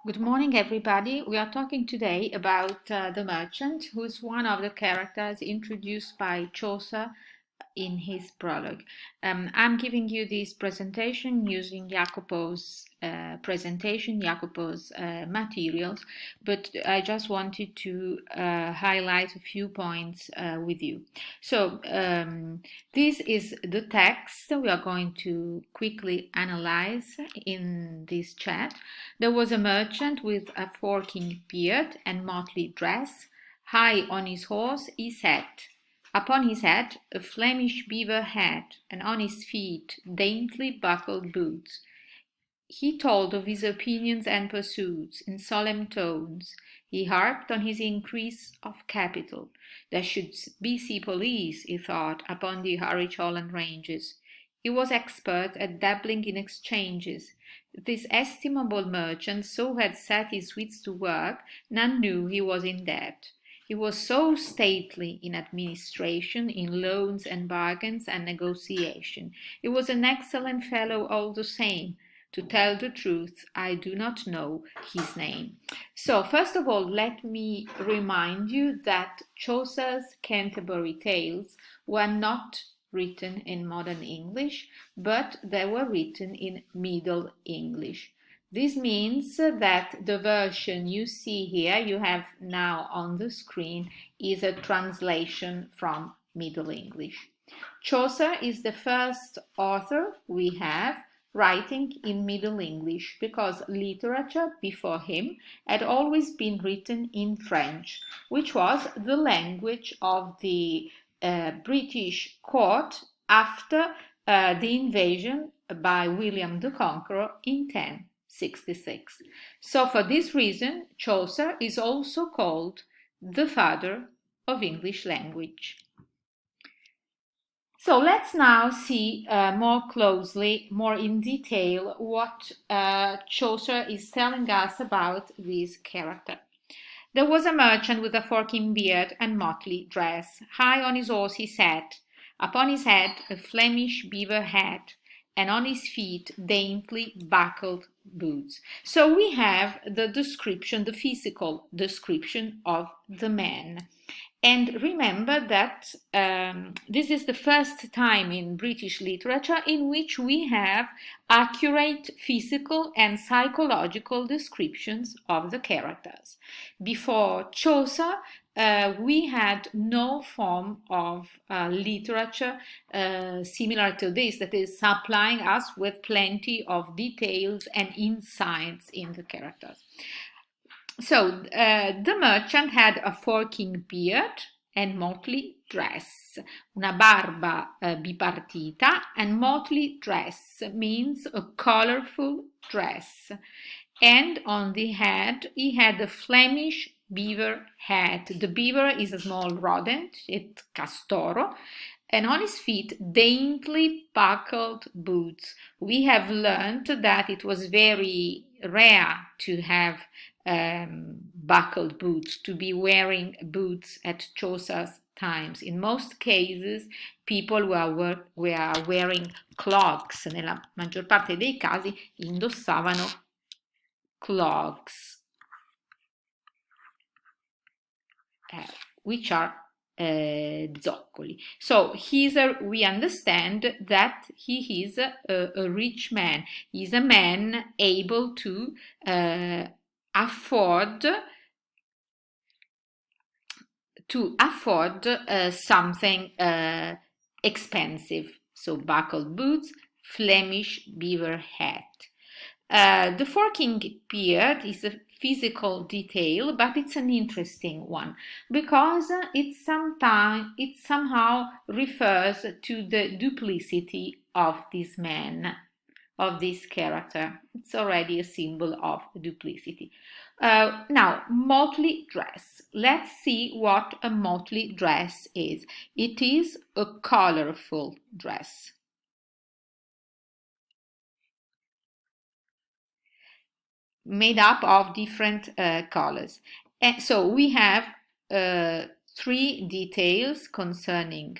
Good morning, everybody. We are talking today about the merchant, who is one of the characters introduced by Chaucer in his prologue. I'm giving you this presentation using Jacopo's materials, but I just wanted to highlight a few points with you. So, this is the text we are going to quickly analyze in this chat. There was a merchant with a forking beard and motley dress. High on his horse he sat. Upon his head a Flemish beaver hat, and on his feet daintily buckled boots. He told of his opinions and pursuits in solemn tones. He harped on his increase of capital. There should be sea police, he thought, upon the Harwich Holland ranges. He was expert at dabbling in exchanges. This estimable merchant so had set his wits to work, none knew he was in debt. He was so stately in administration, in loans and bargains and negotiation. He was an excellent fellow all the same. To tell the truth, I do not know his name. So, first of all, let me remind you that Chaucer's Canterbury Tales were not written in modern English, but they were written in Middle English. This means that the version you see here, you have now on the screen, is a translation from Middle English. Chaucer is the first author we have writing in Middle English because literature before him had always been written in French, which was the language of the British court after the invasion by William the Conqueror in 1066. So for this reason, Chaucer is also called the father of English language. So let's now see more closely, more in detail, what Chaucer is telling us about this character. There was a merchant with a forking beard and motley dress. High on his horse he sat. Upon his head a Flemish beaver hat, and on his feet daintily buckled boots. So we have the description, the physical description of the man. And remember that this is the first time in British literature in which we have accurate physical and psychological descriptions of the characters. Before Chaucer, we had no form of literature similar to this, that is supplying us with plenty of details and insights in the characters. So the merchant had a forking beard and motley dress, una barba bipartita, and motley dress means a colorful dress. And on the head he had a Flemish beaver hat. The beaver is a small rodent, it's castoro, and on his feet daintily buckled boots. We have learned that it was very rare to have buckled boots, to be wearing boots at Chaucer's times. In most cases people were wearing clogs, nella maggior parte dei casi indossavano clogs, which are zoccoli. So we understand that he is a rich man. He's a man able to afford something expensive. So buckled boots, Flemish beaver hat. The forking beard is a physical detail, but it's an interesting one because it somehow refers to the duplicity of this man, of this character. It's already a symbol of duplicity. Now, motley dress. Let's see what a motley dress is. It is a colorful dress. Made up of different colors. And so we have three details concerning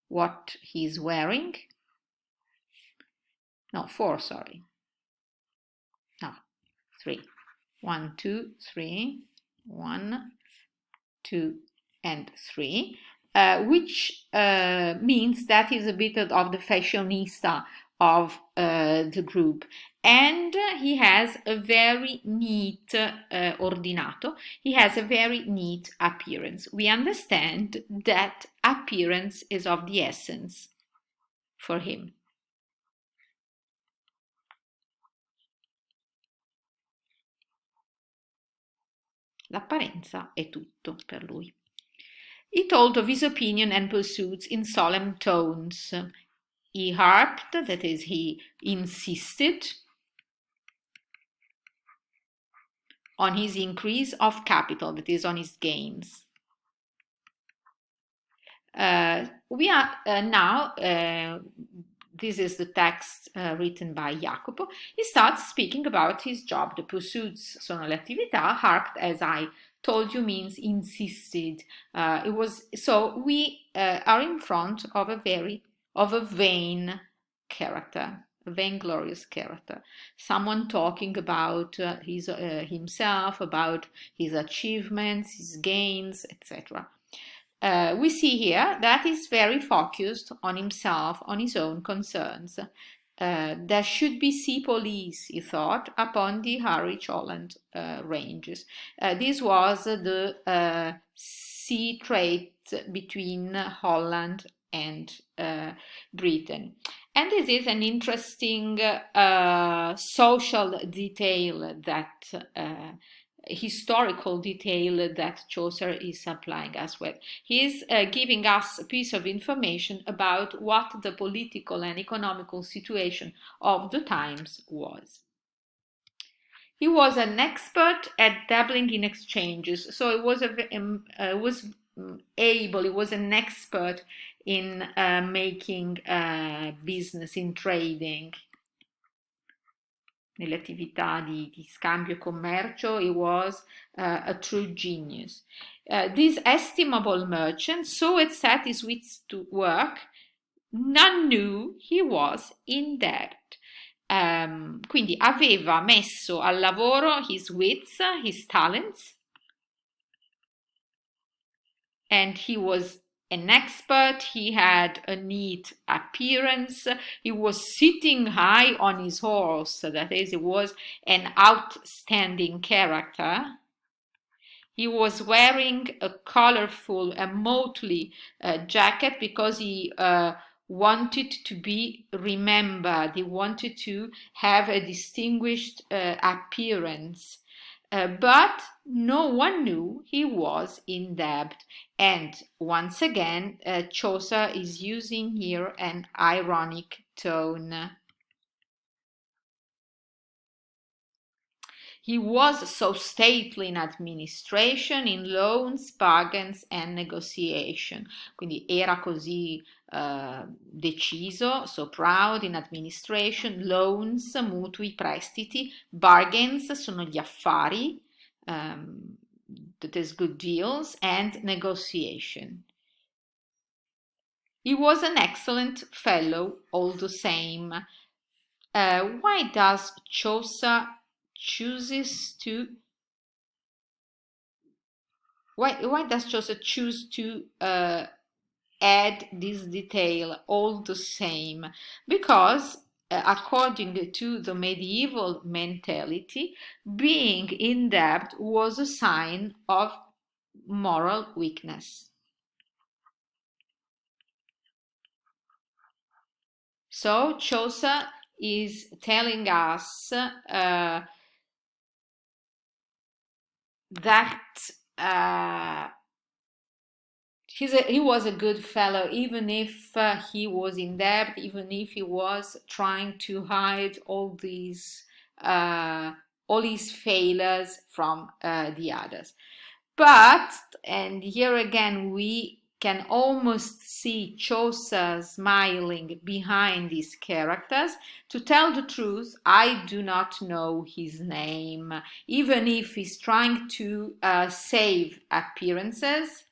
what he's wearing. No, four, sorry. No, three. 1, 2, 3, 1, 2, and 3, which means that he's a bit of the fashionista of the group. And he has a very neat, ordinato, he has a very neat appearance. We understand that appearance is of the essence for him. L'apparenza è tutto per lui. He told of his opinion and pursuits in solemn tones. He harped, that is, he insisted on his increase of capital, that is, on his gains. We are now, this is the text written by Jacopo. He starts speaking about his job. The pursuits sono le attività. Harped, as I told you, means insisted. It was so we are in front of a vain character, a vainglorious character, someone talking about his himself, about his achievements, his gains, etc. We see here that he's very focused on himself, on his own concerns. There should be sea police, he thought, upon the Harwich Holland ranges. This was the sea trade between Holland and Britain. And this is an interesting social detail that historical detail that Chaucer is supplying us with. He is giving us a piece of information about what the political and economical situation of the times was. He was an expert at dabbling in exchanges, so he was an expert in making business, in trading. Nelle attività di scambio e commercio, he was a true genius. This estimable merchant so had set his wits to work, none knew he was in debt. Quindi aveva messo al lavoro his wits, his talents, and he was an expert, he had a neat appearance, he was sitting high on his horse, that is, he was an outstanding character. He was wearing a colorful, a motley jacket because he wanted to be remembered, he wanted to have a distinguished appearance. But no one knew he was in debt. And once again, Chaucer is using here an ironic tone. He was so stately in administration, in loans, bargains and negotiation. Quindi era così deciso, so proud in administration, loans, mutui, prestiti, bargains sono gli affari, that is good deals, and negotiation. He was an excellent fellow all the same. Why does Chaucer chooses to why does Chaucer choose to add this detail all the same? Because according to the medieval mentality, being in debt was a sign of moral weakness. So Chaucer is telling us that he was a good fellow, even if he was in debt, even if he was trying to hide all his failures from the others. But, and here again we can almost see Chaucer smiling behind these characters. To tell the truth, I do not know his name, even if he's trying to save appearances.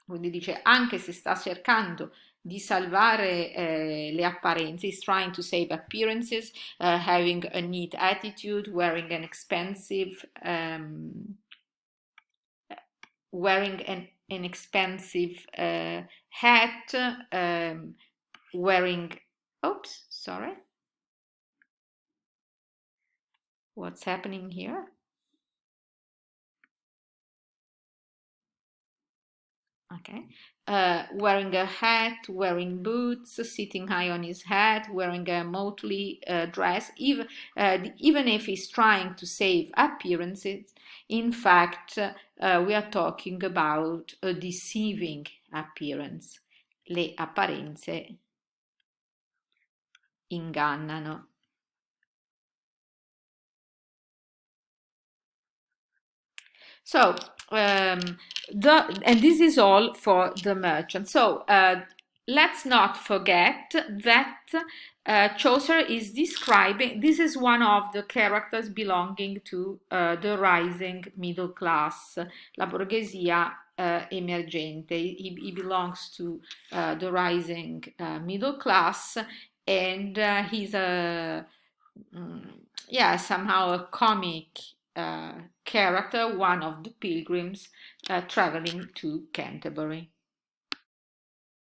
Quindi dice, anche se sta cercando di salvare le apparenze. He's trying to save appearances, having a neat attitude, wearing an expensive hat, wearing, oops, sorry, what's happening here? Okay. Wearing a hat, wearing boots, sitting high on his head, wearing a motley dress, even if he's trying to save appearances, in fact, we are talking about a deceiving appearance. Le apparenze ingannano. So, and this is all for the merchant. So, let's not forget that Chaucer is describing, this is one of the characters belonging to the rising middle class, la borghesia emergente. He belongs to the rising middle class, and he's yeah, somehow a comic character, one of the pilgrims traveling to Canterbury.